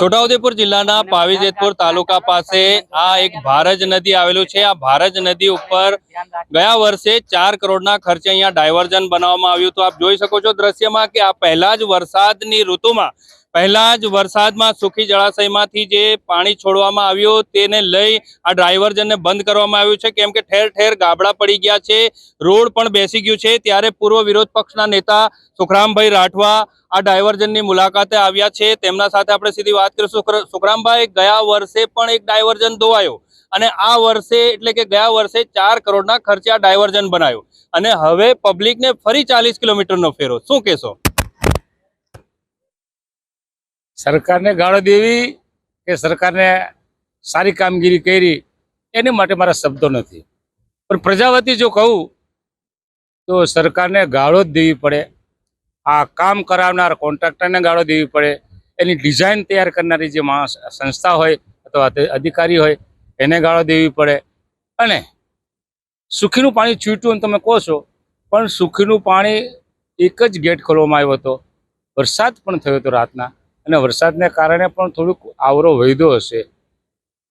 છોટાઉદેપુર જિલ્લાના પાવીજેતપુર તાલુકા પાસે આ એક ભારજ નદી આવેલું છે। આ ભારજ નદી ઉપર ગયા વર્ષે 4 કરોડના ખર્ચે અહીંયા ડાયવર્ઝન બનાવવામાં આવ્યું। તો આપ જોઈ શકો છો દ્રશ્યમાં કે આ પહેલા જ વરસાદની ઋતુમાં સુખી જળાશયમાંથી જે પાણી છોડવામાં આવ્યું તેને લઈ આ ડાયવર્ઝનને બંધ કરવામાં આવ્યું છે, કેમ કે ઠેર ઠેર ગાબડા પડી ગયા છે, રોડ પણ બેસી ગયું છે। ત્યારે પૂર્વ વિરોધ પક્ષના નેતા સુખરામભાઈ રાઠવા આ ડાયવર્ઝનની મુલાકાતે આવ્યા છે। તેમના સાથે આપણે સીધી વાત કરીશું। સુખરામભાઈ, ગયા વર્ષે પણ એક ડાયવર્ઝન ધોવાયો અને આ વર્ષે એટલે કે ગયા વર્ષે 4 કરોડના ખર્ચે આ ડાયવર્ઝન બનાવ્યું અને હવે પબ્લિકને ફરી 40 કિલોમીટરનો ફેરો, શું કહેશો? સરકારને ગાળો દેવી કે સરકારને સારી કામગીરી કરી એની માટે મારા શબ્દો નથી, પણ પ્રજાવતી જો કહું તો સરકારને ગાળો જ દેવી પડે। આ કામ કરાવનાર કોન્ટ્રાક્ટરને ગાળો દેવી પડે, એની ડિઝાઇન તૈયાર કરનારી જે સંસ્થા હોય અથવા અધિકારી હોય એને ગાળો દેવી પડે। અને સુખીનું પાણી છૂટ્યું તમે કહો છો, પણ સુખીનું પાણી એક જ ગેટ ખોલવામાં આવ્યો હતો, વરસાદ પણ થયો હતો રાતના, અને વરસાદને કારણે પણ થોડુંક આવરો વધ્યો હશે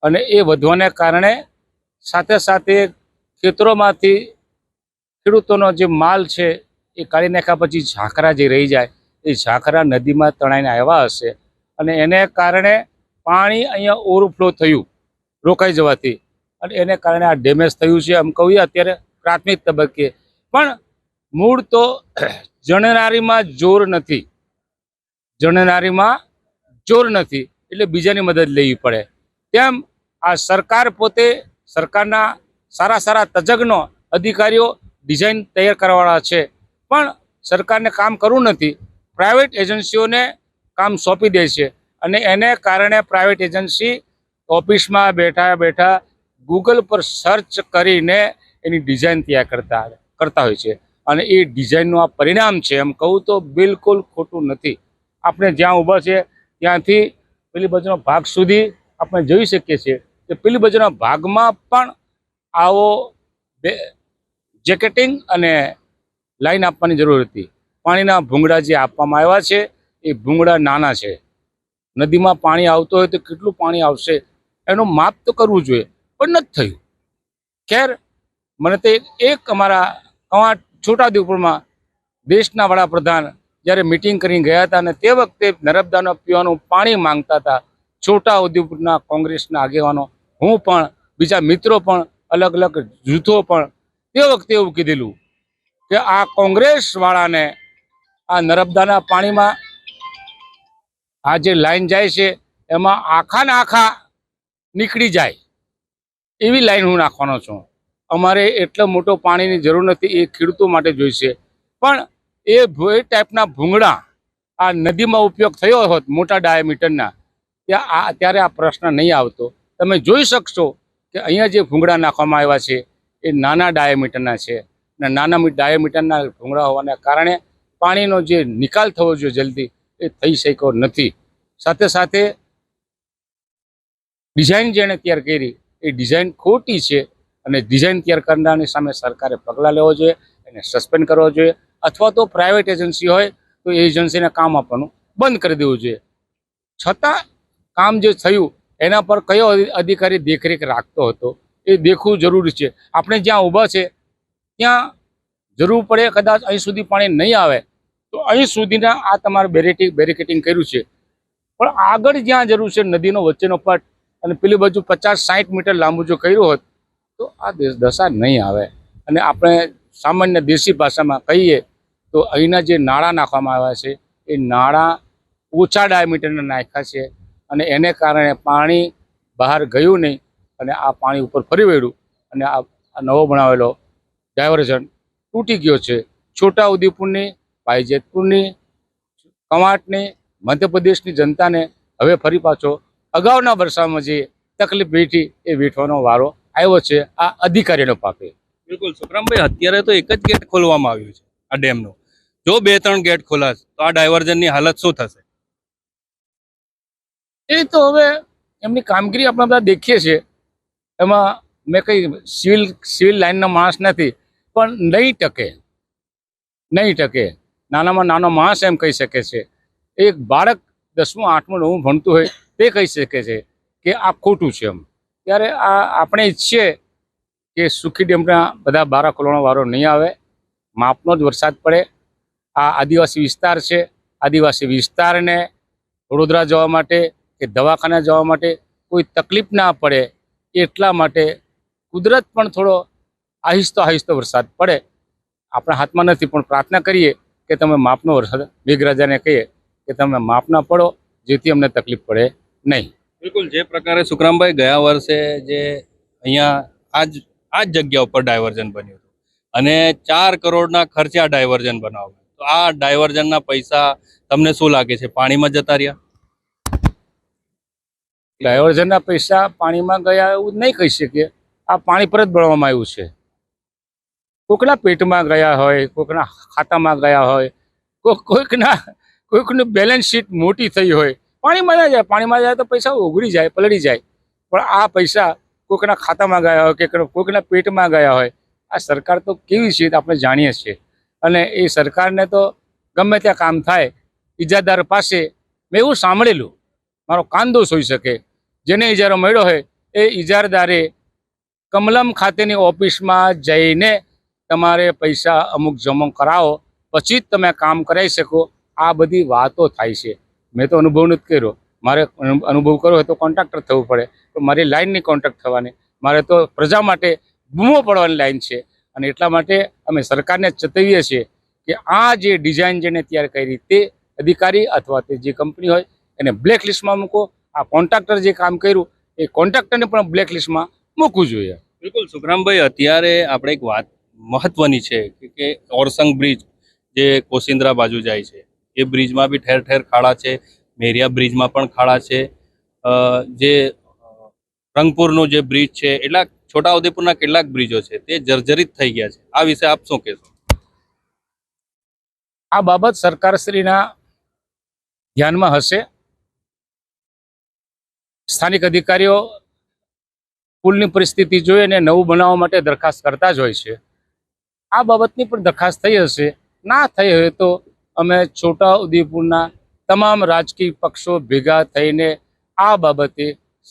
અને એ વધવાને કારણે સાથે સાથે ખેતરોમાંથી ખેડૂતોનો જે માલ છે એ કાઢી નાખ્યા પછી ઝાંખરા જે રહી જાય એ ઝાંખરા નદીમાં તણાઈને આવ્યા હશે અને એને કારણે પાણી અહીંયા ઓવરફ્લો થયું રોકાઈ જવાથી, અને એને કારણે આ ડેમેજ થયું છે। આમ કહીએ અત્યારે પ્રાથમિક તબક્કે, પણ મૂળ તો જણનારીમાં જોર નથી, જણનારીમાં જોર નથી એટલે બીજાની મદદ લેવી પડે। તેમ આ સરકાર પોતે સરકારના સારા સારા તજજ્ઞો અધિકારીઓ ડિઝાઇન તૈયાર કરવાવાળા છે, પણ સરકારને કામ કરવું નથી, પ્રાઇવેટ એજન્સીઓને કામ સોંપી દે છે અને એને કારણે પ્રાઇવેટ એજન્સી ઓફિસમાં બેઠા બેઠા ગૂગલ પર સર્ચ કરીને એની ડિઝાઇન તૈયાર કરતા હોય છે અને એ ડિઝાઇનનું આ પરિણામ છે। એમ કહું તો બિલકુલ ખોટું નથી। આપણે જ્યાં ઊભા છે ત્યાંથી પેલી બાજુનો ભાગ સુધી આપણે જોઈ શકીએ છીએ કે પેલી બાજુના ભાગમાં પણ આવો જેકેટિંગ અને લાઈન આપવાની જરૂર હતી। પાણીના ભૂંગળા જે આપવામાં આવ્યા છે એ ભૂંગળા નાના છે, નદીમાં પાણી આવતું હોય તો કેટલું પાણી આવશે એનું માપ તો કરવું જોઈએ, પણ નથી થયું। ખેર, મને તો એક અમારા છોટાઉદેપુરમાં દેશના વડાપ્રધાન જ્યારે મિટિંગ કરીને ગયા હતા અને તે વખતે નર્મદાના પીવાનું પાણી માંગતા હતા, છોટાઉદેપુરના કોંગ્રેસના આગેવાનો, હું પણ, બીજા મિત્રો પણ, અલગ અલગ જૂથો પણ તે વખતે એવું કીધેલું કે આ કોંગ્રેસવાળાને આ નર્મદાના પાણીમાં આ જે લાઈન જાય છે એમાં આખા ને આખા નીકળી જાય એવી લાઈન હું નાખવાનો છું। અમારે એટલો મોટો પાણીની જરૂર નથી, એ ખેડૂતો માટે જોઈશે, પણ એ ટાઈપના ભૂંગળા આ નદીમાં ઉપયોગ થયો હોત મોટા ડાયામીટરના ત્યારે આ પ્રશ્ન નહીં આવતો। તમે જોઈ શકશો કે અહીંયા જે ભૂંગળા નાખવામાં આવ્યા છે એ નાના ડાયામીટરના છે અને નાના ડાયામીટરના ભૂંગળા હોવાને કારણે પાણીનો જે નિકાલ થવો જોઈએ જલ્દી એ થઈ શક્યો નથી। સાથે સાથે ડિઝાઇન જેણે તૈયાર કરી એ ડિઝાઇન ખોટી છે અને ડિઝાઇન તૈયાર કરનારની સામે સરકારે પગલાં લેવો જોઈએ, એને સસ્પેન્ડ કરવો જોઈએ, અથવા તો પ્રાઇવેટ એજન્સી હોય તો એ એજન્સીને કામ આપવાનું બંધ કરી દેવું જોઈએ। છતાં કામ જે થયું એના પર કયો અધિકારી દેખરેખ રાખતો હતો એ દેખવું જરૂરી છે। આપણે જ્યાં ઊભા છે ત્યાં જરૂર પડે કદાચ અહીં સુધી પાણી નહીં આવે તો અહીં સુધીના આ તમારે બેરિકેટિંગ કર્યું છે, પણ આગળ જ્યાં જરૂર છે નદીનો વચ્ચેનો પટ અને પેલી બાજુ 50-60 મીટર લાંબુ જો કર્યું હોત તો આ દશા નહીં આવે। અને આપણે સામાન્ય દેશી ભાષામાં કહીએ તો અહીંના જે નાળા નાખવામાં આવ્યા છે એ નાળા ઓછા ડાયામીટરના નાખ્યા છે અને એને કારણે પાણી બહાર ગયું નહીં અને આ પાણી ઉપર ફરી વળ્યું અને આ નવો બનાવેલો ડાયવર્ઝન તૂટી ગયો છે। છોટાઉદેપુરની, પાવીજેતપુરની, કવાંટની, મધ્યપ્રદેશની જનતાને હવે ફરી પાછો અગાઉના વર્ષોમાં જે તકલીફ વેઠી એ વેઠવાનો વારો આવ્યો છે આ અધિકારીનો પાપે। બિલકુલ સુખરામભાઈ, અત્યારે તો એક જ ગેટ ખોલવામાં આવ્યું છે આ ડેમનો, જો 2-3 ગેટ ખોલાશે તો આ ડાયવર્ઝનની હાલત શું થશે? એ તો હવે એમની કામગીરી આપણે બધા દેખીએ છીએ, એમાં મેં કંઈ સિવિલ લાઇનનો માણસ નથી, પણ નહીં ટકે નાનામાં નાનો માણસ એમ કહી શકે છે। એક બાળક 10મું 8મું 9મું ભણતું હોય તે કહી શકે છે કે આ ખોટું છે એમ. ત્યારે આપણે ઈચ્છીએ કે સુખી ડેમના બધા બારા ખોલવાનો વારો નહીં આવે, માપનો જ વરસાદ પડે. આ આદિવાસી વિસ્તાર છે, આદિવાસી વિસ્તારને વડોદરા જવા માટે કે દવાખાના જવા માટે કોઈ તકલીફ ના પડે એટલા માટે કુદરત પણ થોડો આહિસ્તો વરસાદ પડે. આપણા હાથમાં નથી, પણ પ્રાર્થના કરીએ કે તમે માપનો વરસાદ, મેઘરાજાને કહીએ કે તમે માપના પડો, જેથી અમને તકલીફ પડે નહીં. બિલકુલ, જે પ્રકારે સુખરામભાઈ ગયા વર્ષે જે અહીંયા આ જ જગ્યા ઉપર ડાયવર્ઝન બન્યું હતું અને 4 કરોડના ખર્ચે આ ડાયવર્ઝન બનાવ્યું, તો આ ડાયવર્ઝનના પૈસા તમને શું લાગે છે પાણીમાં જતા રહ્યા? ડાયવર્ઝનના પૈસા પાણીમાં ગયા એવું નહીં કહી શકીએ. આ પાણી પર જ બનાવવામાં આવ્યું છે. કોઈકના પેટમાં ગયા હોય, કોઈકના ખાતામાં ગયા હોય, કોઈકની બેલેન્સ શીટ મોટી થઈ હોય, પાણીમાં ના જાય. પાણીમાં જાય તો પૈસા ઓગળી જાય, પલળી જાય. પણ આ પૈસા કોઈકના ખાતામાં ગયા હોય કે કોઈકના પેટમાં ગયા હોય. આ સરકાર તો કેવી છે આપણે જાણીએ છીએ. અને એ સરકારને તો ગમે ત્યાં કામ થાય, ઇજાદાર પાસે મેં એવું સાંભળેલું, મારો કાન દોષ હોઈ શકે, જેને ઇજારો મળ્યો હોય એ ઇજારદારે કમલમ ખાતેની ઓફિસમાં જઈને તમારે પૈસા અમુક જમા કરાવો, પછી જ તમે કામ કરાવી શકો. આ બધી વાતો થાય છે. મેં તો અનુભવ નથી કર્યો. મારે અનુભવ કરવો હોય તો કોન્ટ્રાક્ટર થવું પડે, તો મારી લાઈનની કોન્ટ્રાક્ટ થવાની, મારે તો પ્રજા માટે બૂમો પડવાની લાઈન છે. અને એટલા માટે અમે સરકારને ચેતવીએ છીએ કે આ જે ડિઝાઇન જેને તૈયાર કરી તે અધિકારી અથવા તે જે કંપની હોય એને બ્લેક લિસ્ટમાં મૂકો. આ કોન્ટ્રાક્ટર જે કામ કર્યું એ કોન્ટ્રાક્ટરને પણ બ્લેક લિસ્ટમાં મૂકવું જોઈએ. બિલકુલ સુખરામભાઈ, અત્યારે આપણે એક વાત મહત્વની છે કે ઓરસંગ બ્રિજ જે કોસિન્દ્રા બાજુ જાય છે એ બ્રિજમાં બી ઠેર ઠેર ખાડા છે. મેરિયા બ્રિજમાં પણ ખાડા છે. જે રંગપુરનો જે બ્રિજ છે, એટલા છોટાઉદેપુરના કેટલાક બ્રિજો છે તે જર્જરિત થઈ ગયા છે. આ વિશે આપ શું કહેશો? આ બાબત સરકારશ્રીના ધ્યાનમાં હશે. સ્થાનિક અધિકારીઓ પુલની પરિસ્થિતિ જોઈ અને નવું બનાવવા માટે દરખાસ્ત કરતા જ હોય છે. આ બાબતની પણ દરખાસ્ત થઈ હશે. ના થઈ હોય તો અમે છોટાઉદેપુરના તમામ રાજકીય પક્ષો ભેગા થઈને આ બાબતે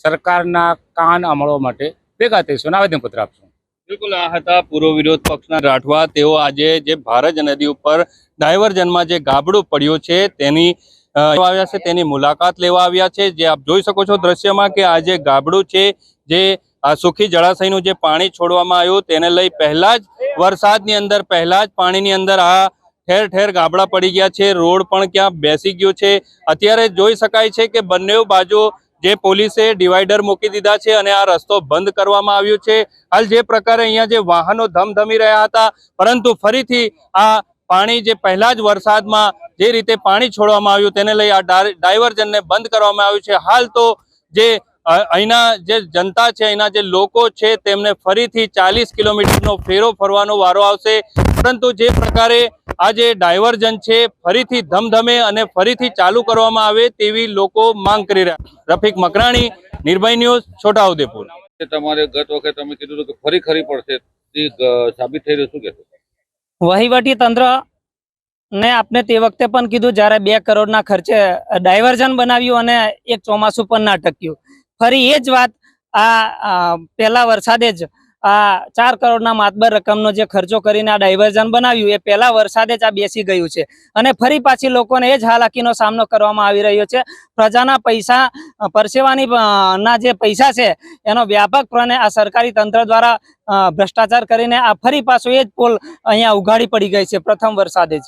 સરકારના કાન આંબળવા માટે ભેગા થઈશું, આવેદનપત્ર આપશું. બિલકુલ, આ હતા પૂર્વ વિરોધ પક્ષના રાઠવા. તેઓ આજે જે ભારજ નદી ઉપર ડાયવર્ઝનમાં જે ગાબડું પડ્યું છે તેની આવ્યા છે, તેની મુલાકાત લેવા આવ્યા છે. જે આપ જોઈ શકો છો દ્રશ્યમાં કે આ જે ગાબડું છે, જે આ સુખી જળાશયનું જે પાણી છોડવામાં આવ્યું તેને લઈ પહેલા જ વરસાદની અંદર પહેલા જ પાણીની અંદર આ ઠેર ઠેર ગાબડા પડી ગયા છે. રોડ પણ ક્યાં બેસી ગયો છે. અત્યારે જોઈ શકાય છે કે બંને બાજુ જે પોલીસે ડિવાઈડર મૂકી દીધા છે અને આ રસ્તો બંધ કરવામાં આવ્યો છે. હાલ જે પ્રકારે અહીંયા જે વાહનો ધમધમી રહ્યા હતા, પરંતુ ફરીથી આ પાણી જે પહેલા જ વરસાદમાં જે રીતે પાણી છોડવામાં આવ્યું તેને લઈ આ ડાયવર્ઝનને બંધ કરવામાં આવ્યું છે. હાલ તો જે અહીંના જે જનતા છે, અહીંના જે લોકો છે તેમને ફરીથી 40 કિલોમીટરનો ફેરો ફરવાનો વારો આવશે. પરંતુ જે પ્રકારે આ જે ડાયવર્ઝન છે ફરીથી ધમધમે અને ફરીથી ચાલુ કરવામાં આવે તેવી લોકો માંગ કરી રહ્યા. રફીક મકરાણી, નિર્ભય ન્યૂઝ, છોટાઉદેપુર. તમારે ગત વખતે તમે કીધું હતું કે ફરી ખરી પડશે, તે સાબિત થઈ રહ્યું, શું કહેશો? વહીવટી તંત્ર ને આપણે તે વખતે પણ કીધું જ્યારે 2 કરોડના ખર્ચે ડાયવર્ઝન બનાવ્યું અને એક ચોમાસું પણ ના ટક્યું. ફરી એ જ વાત આ પહેલા વરસાદે જ આ 4 કરોડના માતબર રકમનો જે ખર્ચો કરીને આ ડાયવર્ઝન બનાવ્યું એ પહેલા વરસાદે જ આ બેસી ગયું છે. અને ફરી પાછી લોકોને એ જ હાલાકીનો સામનો કરવામાં આવી રહ્યો છે. પ્રજાના પૈસા, પરસેવાની ના જે પૈસા છે એનો વ્યાપકપણે આ સરકારી તંત્ર દ્વારા ભ્રષ્ટાચાર કરીને આ ફરી પાછો એ જ પોલ અહીંયા ઉઘાડી પડી ગઈ છે પ્રથમ વરસાદે જ.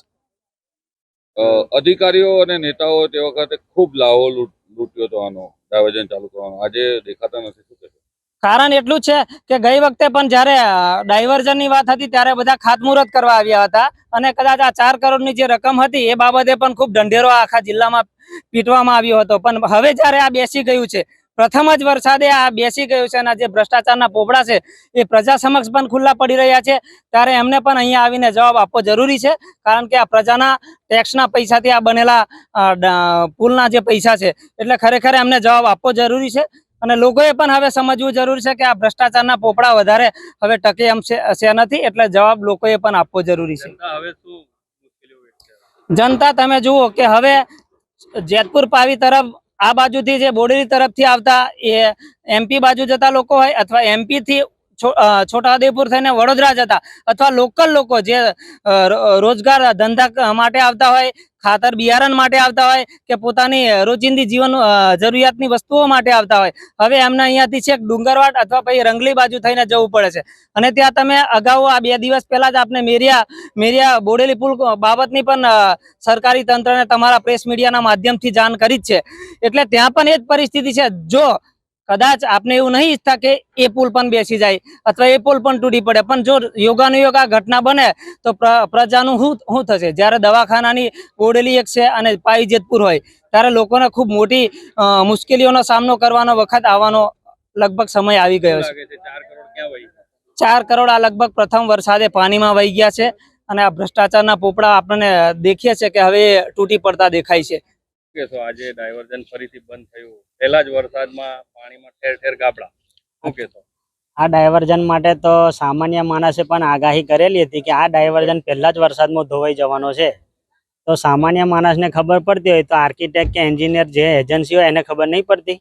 અધિકારીઓ અને નેતાઓ તે વખતે ખૂબ લાવો લૂંટ્યો હતો આનો ડાયવર્ઝન ચાલુ કરવાનો, આજે દેખાતા નથી, શું કહેશો? કારણ એટલું છે કે ગઈ વખતે પણ જ્યારે ડાયવર્ઝનની વાત હતી ત્યારે બધા ખાતમુહૂર્ત કરવા આવ્યા હતા અને કદાચ આ 4 કરોડની જે રકમ હતી એ બાબતે પણ ખૂબ ઢંઢેરો આખા જિલ્લામાં પીટવામાં આવ્યો હતો. પણ હવે જ્યારે આ બેસી ગયું છે, પ્રથમ જ વરસાદે આ બેસી ગયું છે અને જે ભ્રષ્ટાચારના પોપડા છે એ પ્રજા સમક્ષ પણ ખુલ્લા પડી રહ્યા છે, ત્યારે એમને પણ અહીંયા આવીને જવાબ આપવો જરૂરી છે. કારણ કે આ પ્રજાના ટેક્સના પૈસાથી આ બનેલા પુલના જે પૈસા છે, એટલે ખરેખર એમને જવાબ આપવો જરૂરી છે. અને લોકોએ પણ હવે સમજવું જરૂરી છે કે આ ભ્રષ્ટાચારના પોપડા વધારે હવે ટકે એમ છે નથી, એટલે જવાબ લોકોએ પણ આપવો જરૂરી છે. જનતા તમે જુઓ કે હવે જેતપુર પાવી તરફ આ બાજુથી જે બોડેલી તરફથી આવતા એ એમપી બાજુ જતા લોકો હોય અથવા એમપી થી છોટાઉદેપુર થઈને વડોદરા જતા અથવા લોકલ લોકો જે રોજગાર ધંધા માટે આવતા હોય, ખાતર બિયારણ માટે આવતા હોય કે પોતાની રોજિંદી જીવન જરૂરિયાતની વસ્તુઓ માટે આવતા હોય, હવે એમને અહીંયાથી છેક ડુંગરવાડ અથવા પછી રંગલી બાજુ થઈને જવું પડે છે. અને ત્યાં તમે અગાઉ આ 2 દિવસ પહેલા જ આપને મેરિયા બોડેલી પુલ બાબતની પણ સરકારી તંત્રને તમારા પ્રેસ મીડિયાના માધ્યમથી જાણ કરી જ છે. એટલે ત્યાં પણ એ જ પરિસ્થિતિ છે. જો કદાચ આપને એવું નહીં ઈચ્છતા કે એ પુલ પણ બેસી જાય અથવા એ પુલ પણ તૂટી પડે, પણ જો યોગાનુયોગ આ ઘટના બને તો પ્રજાનું શું થશે? જ્યારે દવાખાનાની બોડેલી એક છે અને પાવી જેતપુર હોય ત્યારે લોકોને ખૂબ મોટી મુશ્કેલીઓનો સામનો કરવાનો વખત આવવાનો લગભગ સમય આવી ગયો છે. 4 કરોડ ક્યાં વહી? 4 કરોડ આ લગભગ પ્રથમ વરસાદે પાણીમાં વહી ગયા છે અને આ ભ્રષ્ટાચારના પોપડા આપણને દેખીએ છે કે હવે તૂટી પડતા દેખાય છે. કે તો આજે ડાયવર્ઝન ફરીથી બંધ થયું, પહેલા જ વરસાદમાં પાણીમાં ઠેર ઠેર ગાબડા, શું કહેશો? આ ડાયવર્ઝન માટે તો સામાન્ય માણસે પણ આગાહી કરેલી હતી કે આ ડાયવર્ઝન પહેલા જ વરસાદમાં ધોવાઈ જવાનો છે. તો સામાન્ય માણસને ખબર પડતી હોય તો આર્કિટેક્ટ કે એન્જિનિયર જે એજન્સી હોય એને ખબર નહીં પડતી.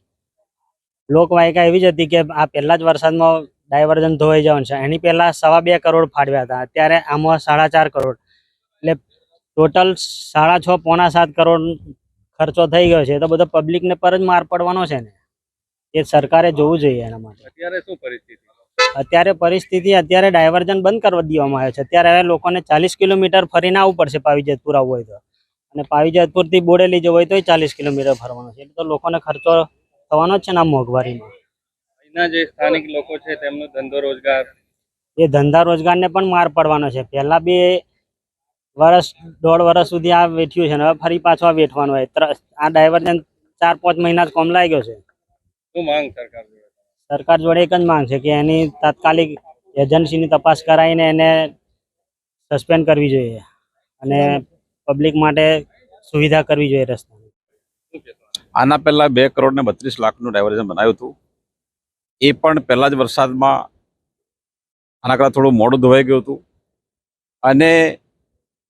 લોકવાયકા એવી જ હતી કે આ પહેલા જ વરસાદમાં ડાયવર્ઝન ધોવાઈ જવાનું છે. એની પહેલા 2.5 કરોડ ફાળવ્યા હતા, અત્યારે આમાં 4.5 કરોડ, એટલે ટોટલ 6.5 પોણા 7 કરોડ ખર્ચો થઈ ગયો છે. તો બધો પબ્લિકને પર જ માર પડવાનો છે ને, એ સરકારે જોવું જોઈએ એના માટે. અત્યારે શું પરિસ્થિતિ? અત્યારે ડાયવર્ઝન બંધ કરવા દેવામાં આવ્યો છે. અત્યારે હવે લોકોને 40 કિલોમીટર ફરીને આવવું પડશે પાવી જેતપુર આવવું હોય તો, અને પાવી જેતપુર થી બોડેલી જવું હોય તો 40 કિલોમીટર ફરવાનું છે. એટલે તો લોકોને ખર્ચો થવાનો જ છે ને આ મોંઘવારીમાં. અહીંના જે સ્થાનિક લોકો છે તેમનો ધંધો રોજગાર, એ ધંધા રોજગારને પણ માર પડવાનો છે. પહેલા બી 1.5 વર્ષ સુધી આ વેઠ્યું છે ને હવે ફરી પાછો આ વેઠવાનું હોય. આ ડાયવર્ઝન 4-5 મહિના જ કોમ લાગ્યો છે. શું માંગ સરકાર જોડે? સરકાર જોડે એક જ માંગ છે કે એની તાત્કાલિક એજન્સીની તપાસ કરાવીને એને સસ્પેન્ડ કરવી જોઈએ અને પબ્લિક માટે સુવિધા કરવી જોઈએ રસ્તાની. શું કહેશો? આના પહેલા 2 કરોડ ને 32 લાખનું ડાયવર્ઝન બનાવ્યું હતું. એ પણ પહેલા જ વરસાદમાં આના કરતાં થોડું મોડું ધોવાઈ ગયું હતું અને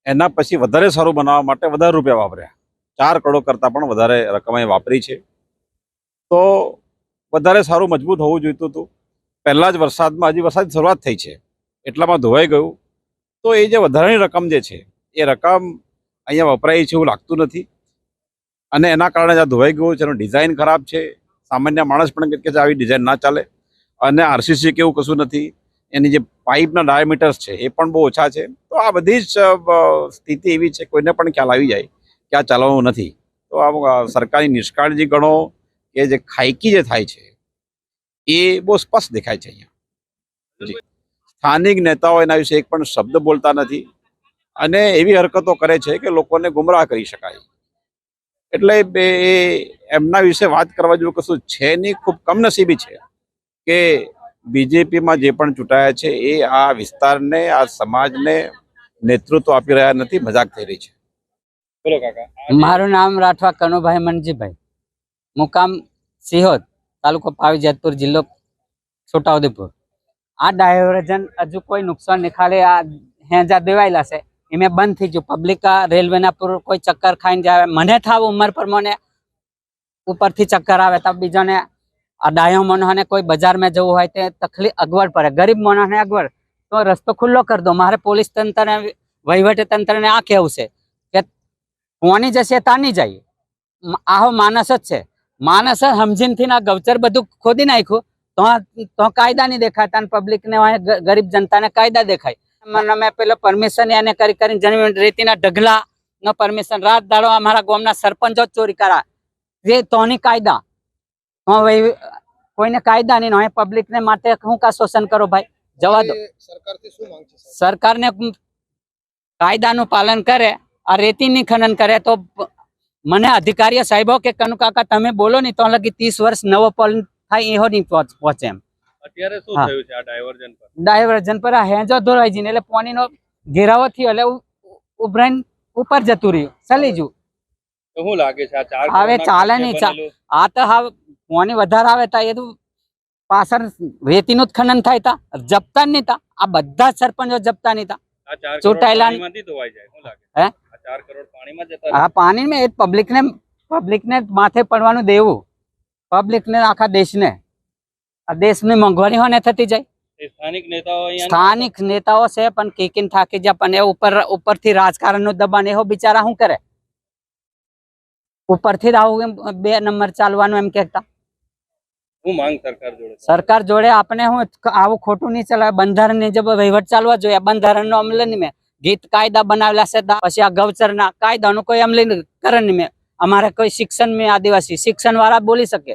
એના પછી વધારે સારું બનાવવા માટે વધારે રૂપિયા વાપર્યા. 4 કરોડ કરતાં પણ વધારે રકમ અહીં વાપરી છે. તો વધારે સારું મજબૂત હોવું જોઈતું હતું. પહેલા જ વરસાદમાં, હજી વરસાદની શરૂઆત થઈ છે એટલામાં ધોવાઈ ગયું. તો એ જે વધારાની રકમ જે છે એ રકમ અહીંયા વપરાય છે એવું લાગતું નથી અને એના કારણે આ ધોવાઈ ગયું છે. એનું ડિઝાઇન ખરાબ છે. સામાન્ય માણસ પણ કહે છે આવી ડિઝાઇન ના ચાલે. અને આરસીસી કે એવું કશું નથી. એની જે પાઇપના ડાયામીટર્સ છે એ પણ બહુ ઓછા છે. તો આ બધી જ સ્થિતિ એવી છે કોઈને પણ ખ્યાલ આવી જાય કે આ ચાલવાનું નથી. તો આ સરકારની નિષ્કાળજી ગણો કે જે ખાયકી જે થાય છે એ બહુ સ્પષ્ટ દેખાય છે અહીંયા. સ્થાનિક નેતાઓ એના વિશે એક પણ શબ્દ બોલતા નથી અને એવી હરકતો કરે છે કે લોકોને ગુમરાહ કરી શકાય. એટલે એમના વિશે વાત કરવા જેવું કશું છે નહીં. ખૂબ કમનસીબી છે કે બીજેપીમાં જે પણ ચૂંટાયા છે એ આ વિસ્તારને, આ સમાજને નેતૃત્વ આપી રહ્યા નથી. મજાક થઈ રહી છે. બોલો કાકા. મારું નામ રાઠવા કનુભાઈ મનજીભાઈ, મુકામ સિહોદ, તાલુકો પાવી જેતપુર, જિલ્લો છોટાઉદેપુર. આ ડાયવર્ઝન હજુ કોઈ નુકસાન નહીં, ખાલી આ હેંજા દેવાયેલા છે એમે બંધ થઈ ગયું. પબ્લિક રેલવેના પર કોઈ ચક્કર ખાઈને જાય. મને થાવ ઉંમર પર મને ઉપરથી ચક્કર આવે તો બીજાને આ ડાયો માણસને કોઈ બજારમાં જવું હોય તે તકલીફ અગવડ પડે. ગરીબ માણસને અગવડ, તો રસ્તો ખુલ્લો કરી દો. મારે પોલીસ તંત્રને, વહીવટી તંત્રને આ કહેવું છે કે કોની જશે તાની જાય. આહો માણસ જ છે. માણસ સમજીનથી ના ગૌચર બધું ખોદી નાખ્યું તો કાયદા નહીં દેખાતા અને પબ્લિકને ગરીબ જનતાને કાયદા દેખાય. મને મેં પેલો પરમિશન એને કરીને જમીન રેતીના ઢગલા નો પરમિશન રાત દાડો અમારા ગામના સરપંચો જ ચોરી કરા. જે તોની કાયદા કોઈને કાયદા નહીં હોય. પબ્લિકને માટે હું કા શોષણ કરો ભાઈ? જવા દો. સરકારને કાયદાનું પાલન કરે, આ રેતીની ખનન કરે તો મને અધિકારીઓ સાહેબો કે કનુ કાકા તમે બોલો નહીં તો લગી 30 વર્ષ નવો પલ થાય એવો નહીં પહોંચે એમ. અત્યારે શું હા. થયું છે આ ડાયવર્ઝન પર? ડાયવર્ઝન પર આ હેંજો ધોરાઈ જઈને એટલે પાણીનો ઘેરાવો થયો એટલે ઉભરાઈને ઉપર જતું રહ્યું, ચાલી ગયું. તો શું લાગે છે આ 4 હવે કરોડના ચાલે ખર્ચે નહીં. બનેલું? આ તો હવે પાણી વધારે આવે તા એ તો પાછળ રેતીનું જ ખનન થાય તા, જપતા જ નહીં તા. આ બધા જ સરપંચો જપતા નહીં તા. આ 4 કરોડ ચૂંટાયેલા- પાણીમાંથી ધોવાઈ જાય, શું લાગે? હે? આ 4 કરોડ પાણીમાં જતા રહે? આ પાણી મેં પબ્લિક પબ્લિકને માથે પડવાનું દેવું, પબ્લિકને આખા દેશને, આ દેશની મોંઘવારી હોય ને થતી જાય. એ સ્થાનિક નેતાઓ અહીંયા સ્થાનિક નેતાઓ છે પણ કીકીને થાકી જાય, પણ એ ઉપરથી રાજકારણનું દબાણ એવો બિચારા શું કરે, ઉપરથી જ આવું એમ 2 નંબર ચાલવાનું એમ કહેતા. હું માંગ સરકાર જોડે સરકાર જોડે આપણે હું આવું ખોટું નહીં ચલાવે, બંધારણની જે વહીવટ ચાલવા જોઈએ, બંધારણનો અમલ નહીં મેં ગીત કાયદા બનાવેલા છે, પછી આ ગૌચરના કાયદાનું કોઈ અમલીકરણ નહીં મેં. અમારે કોઈ શિક્ષણ મેં આદિવાસી શિક્ષણ વાળા બોલી શકે.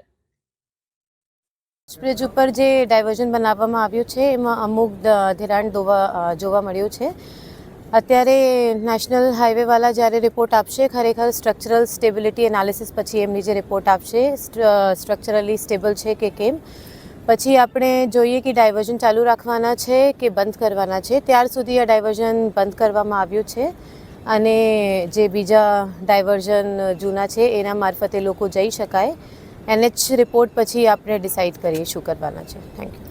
બ્રિજ ઉપર જે ડાયવર્ઝન બનાવવામાં આવ્યું છે એમાં અમુક ધિરાણ જોવા મળ્યું છે. અત્યારે નેશનલ હાઈવેવાળા જ્યારે રિપોર્ટ આપશે, ખરેખર સ્ટ્રક્ચરલ સ્ટેબિલિટી એનાલિસિસ પછી એમની જે રિપોર્ટ આપશે સ્ટ્રક્ચરલી સ્ટેબલ છે કે કેમ, પછી આપણે જોઈએ કે ડાયવર્ઝન ચાલુ રાખવાના છે કે બંધ કરવાના છે. ત્યાર સુધી આ ડાયવર્ઝન બંધ કરવામાં આવ્યું છે અને જે બીજા ડાયવર્ઝન જૂના છે એના મારફતે લોકો જઈ શકાય. NH રિપોર્ટ પછી આપણે ડિસાઇડ કરીએ શું કરવાના છે. Thank you.